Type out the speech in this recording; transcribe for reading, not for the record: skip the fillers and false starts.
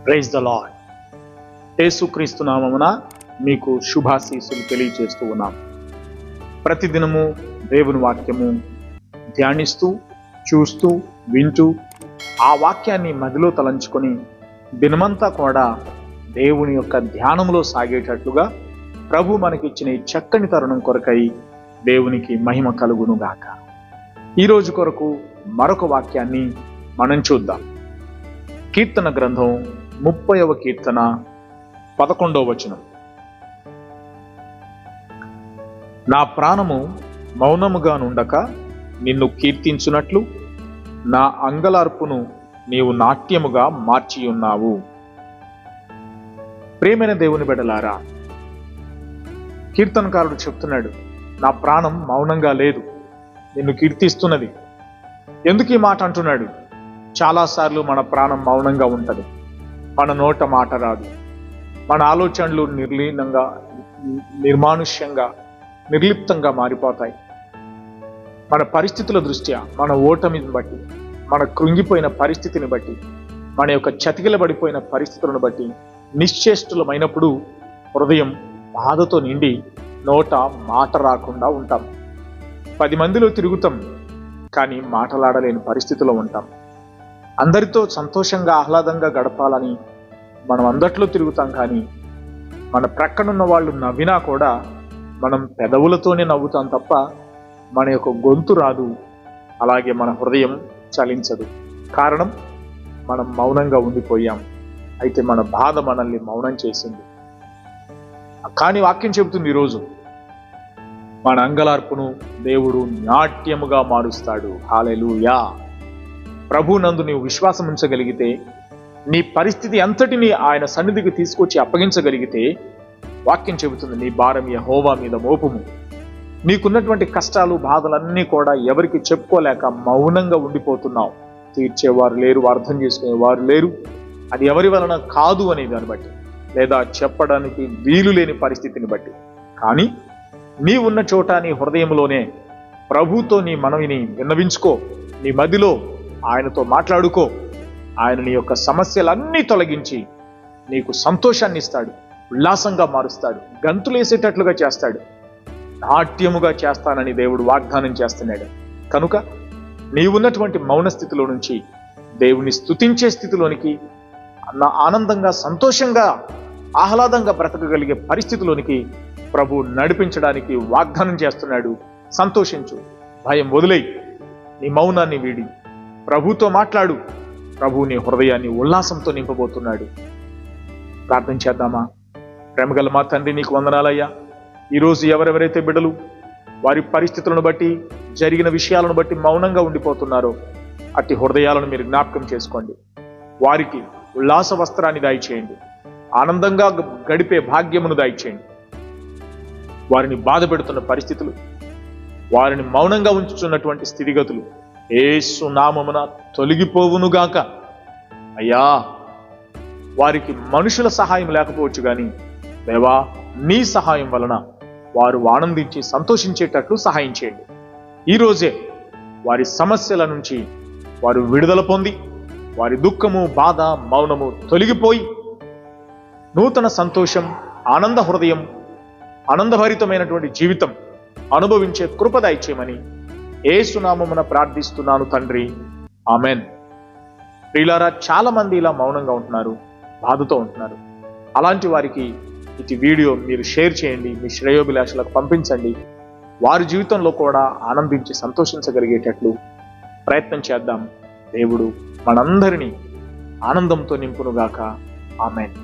Praise the lord. యేసుక్రీస్తు నామమున మీకు శుభాశీస్సులు తెలియజేస్తూ ఉన్నాం. ప్రతిదినము దేవుని వాక్యము ధ్యానిస్తూ, చూస్తూ, వింటూ ఆ వాక్యాన్ని మదిలో తలంచుకొని దినమంతా కూడా దేవుని యొక్క ధ్యానములో సాగేటట్లుగా ప్రభు మనకిచ్చిన ఈ చక్కని తరుణం కొరకై దేవునికి మహిమ కలుగునుగాక. ఈరోజు కొరకు మరొక వాక్యాన్ని మనం చూద్దాం. కీర్తన గ్రంథం 30వ కీర్తన 11వ వచనం. నా ప్రాణము మౌనముగా నుండక నిన్ను కీర్తించునట్లు నా అంగలార్పును నీవు నాట్యముగా మార్చియున్నావు. ప్రేమైన దేవుని బిడ్డలారా, కీర్తనకారుడు చెప్తున్నాడు, నా ప్రాణం మౌనంగా లేదు, నిన్ను కీర్తిస్తున్నది. ఎందుకు ఈ మాట అంటున్నాడు? చాలాసార్లు మన ప్రాణం మౌనంగా ఉంటుంది. మన నోట మాట రాదు. మన ఆలోచనలు నిర్లీనంగా, నిర్మానుష్యంగా, నిర్లిప్తంగా మారిపోతాయి. మన పరిస్థితుల దృష్ట్యా, మన ఓటమిని బట్టి, మన కృంగిపోయిన పరిస్థితిని బట్టి, మన యొక్క చతికిలబడిపోయిన పరిస్థితులను బట్టి నిశ్చేష్టులమైనప్పుడు హృదయం బాధతో నిండి నోట మాట రాకుండా ఉంటాం. 10 మందిలో తిరుగుతాం, కానీ మాటలాడలేని పరిస్థితిలో ఉంటాం. అందరితో సంతోషంగా ఆహ్లాదంగా గడపాలని మనం అందట్లో తిరుగుతాం, కానీ మన ప్రక్కనున్న వాళ్ళు నవ్వినా కూడా మనం పెదవులతోనే నవ్వుతాం తప్ప మన యొక్క గొంతు రాదు. అలాగే మన హృదయం చలించదు. కారణం, మనం మౌనంగా ఉండిపోయాం. అయితే మన బాధ మనల్ని మౌనం చేసింది. కానీ వాక్యం చెబుతుంది ఈరోజు, మన అంగలార్పును దేవుడు నాట్యముగా మారుస్తాడు. హల్లెలూయా. ప్రభునందు నీవు విశ్వాసం ఉంచగలిగితే, నీ పరిస్థితి అంతటినీ ఆయన సన్నిధికి తీసుకొచ్చి అప్పగించగలిగితే, వాక్యం చెబుతుంది, నీ భారం యెహోవా మీద మోపుము. నీకున్నటువంటి కష్టాలు, బాధలన్నీ కూడా ఎవరికి చెప్పుకోలేక మౌనంగా ఉండిపోతున్నావు. తీర్చేవారు లేరు, అర్థం చేసుకునేవారు లేరు. అది ఎవరి వలన కాదు అనే దాన్ని బట్టి, లేదా చెప్పడానికి వీలు లేని పరిస్థితిని బట్టి. కానీ నీ ఉన్న చోట, నీ హృదయంలోనే ప్రభుతో నీ మనవిని విన్నవించుకో. నీ మదిలో ఆయనతో మాట్లాడుకో. ఆయన నీ యొక్క సమస్యలన్నీ తొలగించి నీకు సంతోషాన్ని ఇస్తాడు, ఉల్లాసంగా మారుస్తాడు, గంతులేసేటట్లుగా చేస్తాడు, నాట్యముగా చేస్తానని దేవుడు వాగ్దానం చేస్తున్నాడు. కనుక నీవున్నటువంటి మౌన స్థితిలో నుంచి దేవుని స్తుతించే స్థితిలోనికి, ఆనందంగా, సంతోషంగా, ఆహ్లాదంగా బ్రతకగలిగే పరిస్థితిలోనికి ప్రభు నడిపించడానికి వాగ్దానం చేస్తున్నాడు. సంతోషించు, భయం వదిలేయి, నీ మౌనాన్ని వీడి ప్రభుతో మాట్లాడు. ప్రభు నీ హృదయాన్ని ఉల్లాసంతో నింపబోతున్నాడు. ప్రార్థన చేద్దామా? ప్రేమగల మా తండ్రి, నీకు వందనాలయ్యా. ఈరోజు ఎవరెవరైతే బిడ్డలు వారి పరిస్థితులను బట్టి, జరిగిన విషయాలను బట్టి మౌనంగా ఉండిపోతున్నారో అట్టి హృదయాలను మీరు జ్ఞాపకం చేసుకోండి. వారికి ఉల్లాస వస్త్రాన్ని దయచేయండి. ఆనందంగా గడిపే భాగ్యమును దయచేయండి. వారిని బాధ పెడుతున్న పరిస్థితులు, వారిని మౌనంగా ఉంచుతున్నటువంటి స్థితిగతులు యేసు నామమున తొలగిపోవునుగాక. అయ్యా, వారికి మనుషుల సహాయం లేకపోవచ్చు, కానీ దేవా, నీ సహాయం వలన వారు ఆనందించి సంతోషించేటట్లు సహాయం చేయండి. ఈరోజే వారి సమస్యల నుంచి వారు విడుదల పొంది, వారి దుఃఖము, బాధ, మౌనము తొలగిపోయి నూతన సంతోషం, ఆనంద హృదయం, ఆనందభరితమైనటువంటి జీవితం అనుభవించే కృప దయచేయమని యేసు నామమున ప్రార్థిస్తున్నాను తండ్రి. ఆమెన్. ప్రియులారా, చాలా మంది ఇలా మౌనంగా ఉంటున్నారు, బాధతో ఉంటున్నారు. అలాంటి వారికి ఇది వీడియో మీరు షేర్ చేయండి, మీ శ్రేయోభిలాషులకు పంపించండి. వారి జీవితంలో కూడా ఆనందించి సంతోషించగలిగేటట్లు ప్రయత్నం చేద్దాం. దేవుడు మనందరినీ ఆనందంతో నింపునుగాక. ఆమెన్.